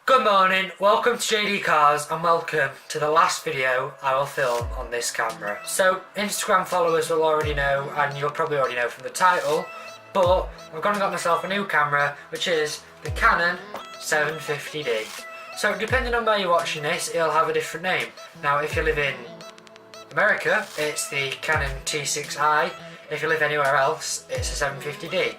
Good morning, welcome to JDCars and welcome to the last video I will film on this camera. So Instagram followers will already know, and you'll probably already know from the title, but I've gone and got myself a new camera, which is the Canon 750D. So depending on where you're watching this, it'll have a different name. Now if you live in America, it's the Canon T6i. If you live anywhere else, it's a 750D.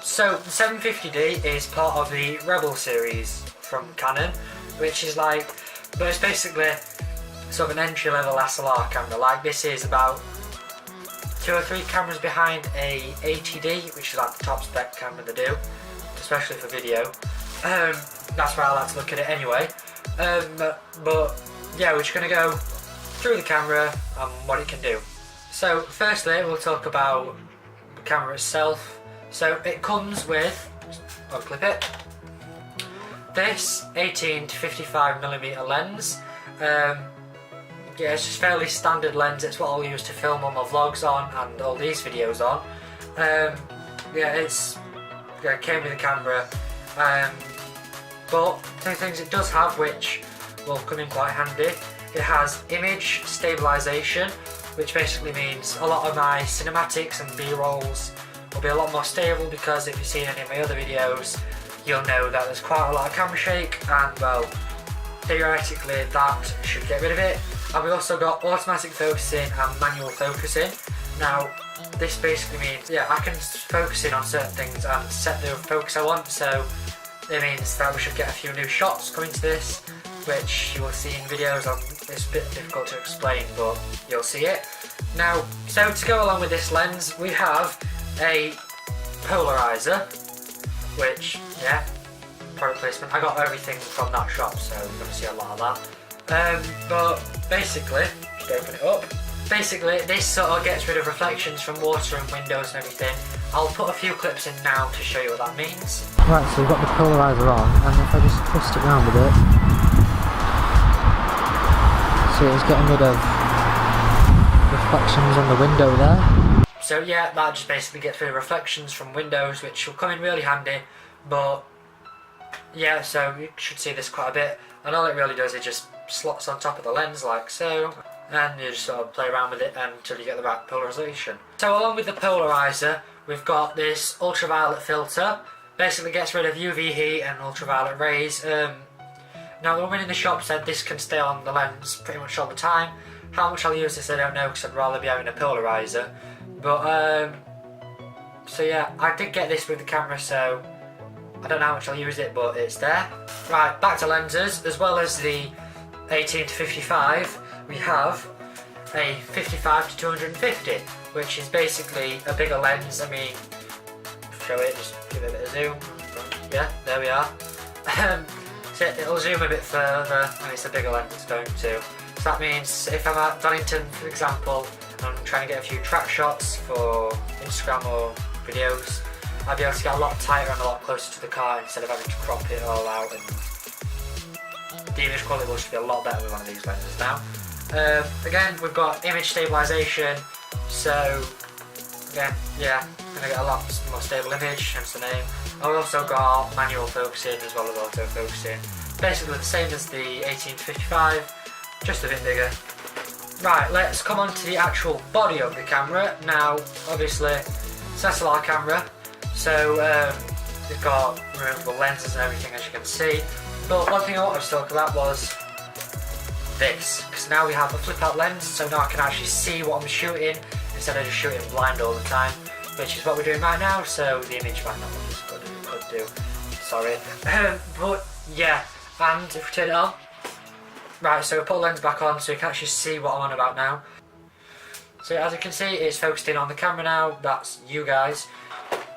So the 750D is part of the Rebel series from Canon, which is like, but it's basically sort of an entry-level SLR camera. Like this is about 2 or 3 cameras behind a 80D, which is like the top spec camera they do, especially for video. That's why I like to look at it anyway. But yeah, we're just going to go through the camera and what it can do. So firstly, we'll talk about the camera itself. So it comes with, unclip it, this 18 to 55mm lens. Yeah, it's just fairly standard lens. It's what I'll use to film all my vlogs on and all these videos on. Yeah, it came with the camera. But two things it does have, which will come in quite handy. It has image stabilization, which basically means a lot of my cinematics and B-rolls will be a lot more stable, because if you've seen any of my other videos, you'll know that there's quite a lot of camera shake, and well, theoretically that should get rid of it. And we also got automatic focusing and manual focusing. Now this basically means, yeah, I can focus in on certain things and set the focus I want, so it means that we should get a few new shots coming to this, which you will see in videos. It's a bit difficult to explain, but you'll see it. Now, so to go along with this lens, we have a polarizer, which, yeah, product placement. I got everything from that shop, so you're going to see a lot of that. But basically, just open it up. Basically, this sort of gets rid of reflections from water and windows and everything. I'll put a few clips in now to show you what that means. Right, so we've got the polarizer on, and if I just twist it around a bit, see it's getting rid of reflections on the window there. So yeah, that just basically gets rid of reflections from windows, which will come in really handy. But yeah, so you should see this quite a bit, and all it really does is just slots on top of the lens like so, and you just sort of play around with it until you get the right polarization. So along with the polarizer, we've got this ultraviolet filter. Basically gets rid of UV heat and ultraviolet rays. Now the woman in the shop said this can stay on the lens pretty much all the time. How much I'll use this I don't know, because I'd rather be having a polarizer. But so yeah, I did get this with the camera, so I don't know how much I'll use it, but it's there. Right, back to lenses. As well as the 18 to 55, we have a 55 to 250, which is basically a bigger lens. I mean, show it, just give it a bit of zoom. Yeah, there we are. So it'll zoom a bit further, and it's a bigger lens it's going to. So that means if I'm at Donington, for example, and I'm trying to get a few track shots for Instagram or videos, I'll be able to get a lot tighter and a lot closer to the car instead of having to crop it all out, and the image quality will just be a lot better with one of these lenses now. Again, we've got image stabilization, so again, yeah, gonna get a lot more stable image, hence the name. I've also got manual focusing as well as auto focusing. Basically the same as the 18 to 55, just a bit bigger. Right, let's come on to the actual body of the camera. Now, obviously, it's an SLR camera, so it's got removable lenses and everything, as you can see. But one thing I wanted to talk about was this, because now we have a flip out lens, so now I can actually see what I'm shooting instead of just shooting blind all the time, which is what we're doing right now, so the image might not look as good as it could do. Sorry. But yeah, and if we turn it on, right, so we put the lens back on so you can actually see what I'm on about now. So as you can see, it's focused in on the camera now, that's you guys.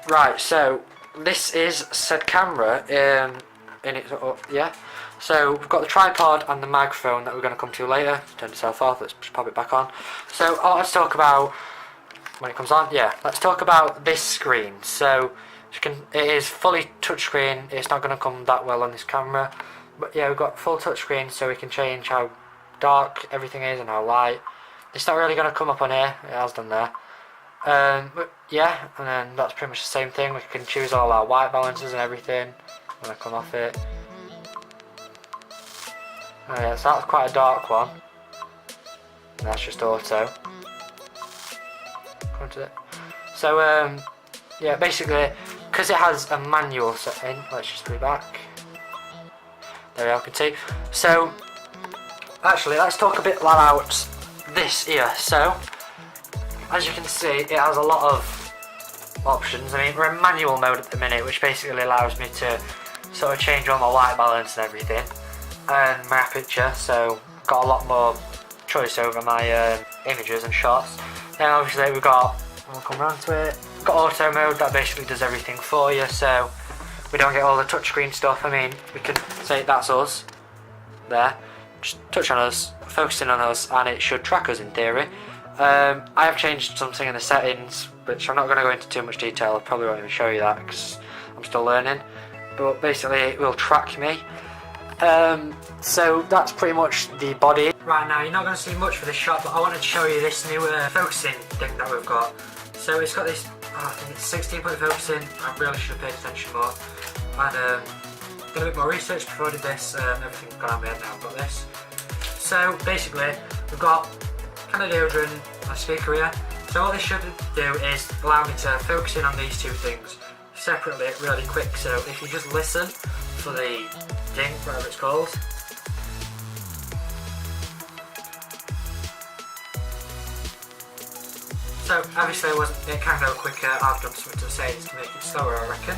Right, so this is said camera in it, yeah. So we've got the tripod and the microphone that we're going to come to later. Turn itself off, let's just pop it back on. So let's talk about, when it comes on, yeah, let's talk about this screen. So it is fully touchscreen. It's not going to come that well on this camera, but yeah, we've got full touchscreen, so we can change how dark everything is and how light. It's not really going to come up on here, it has done there. But yeah, and then that's pretty much the same thing. We can choose all our white balances and everything when I come off it. Oh yeah, so that's quite a dark one. And that's just auto. Come to it. So yeah, basically, because it has a manual setting, let's just be back. There we are, you can see. So, actually, let's talk a bit about this here. So, as you can see, it has a lot of options. I mean, we're in manual mode at the minute, which basically allows me to sort of change all my white balance and everything, and my aperture. So, got a lot more choice over my images and shots. Then obviously we've got, we'll come round to it, we've got auto mode that basically does everything for you, so we don't get all the touchscreen stuff. I mean, we can say that's us, there, just touch on us, focusing on us, and it should track us in theory. I have changed something in the settings, which I'm not going to go into too much detail. I probably won't even show you that because I'm still learning, but basically it will track me. So that's pretty much the body. Right, now you're not going to see much for this shot, but I wanted to show you this new focusing thing that we've got. So it's got this, I think it's 16-point focusing. I really should have paid attention more. And done a bit more research before I did this. Everything's gone out of my head now, I've got this. So basically, we've got Canon deodorant, a speaker here. So what this should do is allow me to focus in on these two things separately really quick. So if you just listen for the ding, whatever it's called. So obviously it can go quicker. I've done something to say to make it slower, I reckon.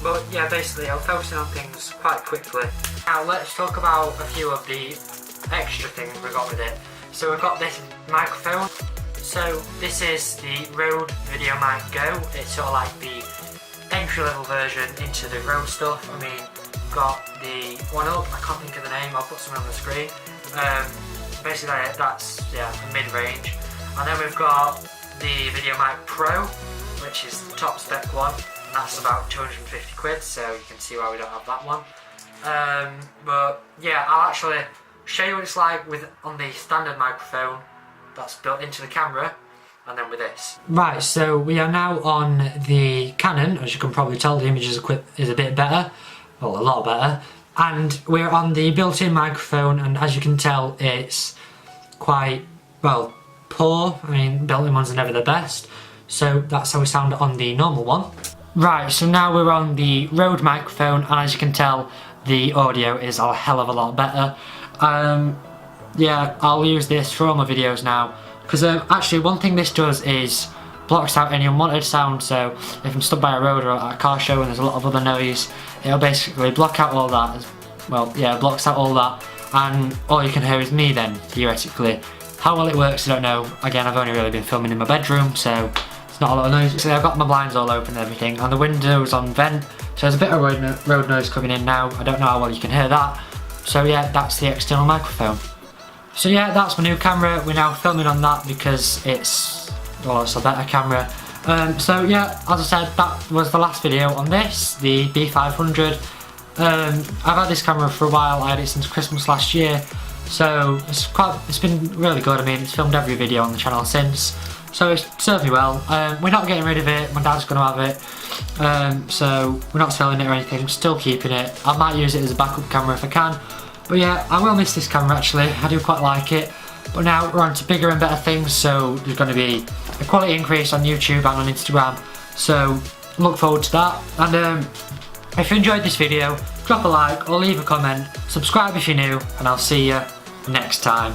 But yeah, basically I'm focusing on things quite quickly. Now let's talk about a few of the extra things we got with it. So we've got this microphone. So this is the Rode Video Mic Go. It's sort of like the entry-level version into the Rode stuff. I mean, got the one up, I can't think of the name, I'll put some on the screen. Basically that's, yeah, a mid-range. And then we've got the Video Mic Pro, which is the top spec one, and that's about 250 quid, so you can see why we don't have that one. But yeah, I'll actually show you what it's like on the standard microphone that's built into the camera, and then with this. Right, so we are now on the Canon. As you can probably tell, the image is a bit better, well, a lot better, and we're on the built-in microphone, and as you can tell, it's quite, well, poor. I mean, built-in ones are never the best, so that's how we sound on the normal one. Right, so now we're on the Rode microphone, and as you can tell, the audio is a hell of a lot better. Yeah, I'll use this for all my videos now, because actually one thing this does is blocks out any unwanted sound. So if I'm stood by a road or at a car show and there's a lot of other noise, it'll basically block out all that. Well, yeah, blocks out all that, and all you can hear is me then, theoretically. How well it works, I don't know. Again, I've only really been filming in my bedroom, so it's not a lot of noise. So I've got my blinds all open and everything, and the window's on vent, so there's a bit of road noise coming in now. I don't know how well you can hear that. So yeah, that's the external microphone. So yeah, that's my new camera. We're now filming on that because it's, well, it's a better camera. So yeah, as I said, that was the last video on this, the B500. I've had this camera for a while. I had it since Christmas last year. So it's been really good. I mean, it's filmed every video on the channel since, so it's served me well. We're not getting rid of it, my dad's going to have it, so we're not selling it or anything, still keeping it. I might use it as a backup camera if I can, but yeah, I will miss this camera actually, I do quite like it. But now we're on to bigger and better things, so there's going to be a quality increase on YouTube and on Instagram, so look forward to that. And if you enjoyed this video, drop a like or leave a comment, subscribe if you're new, and I'll see you next time.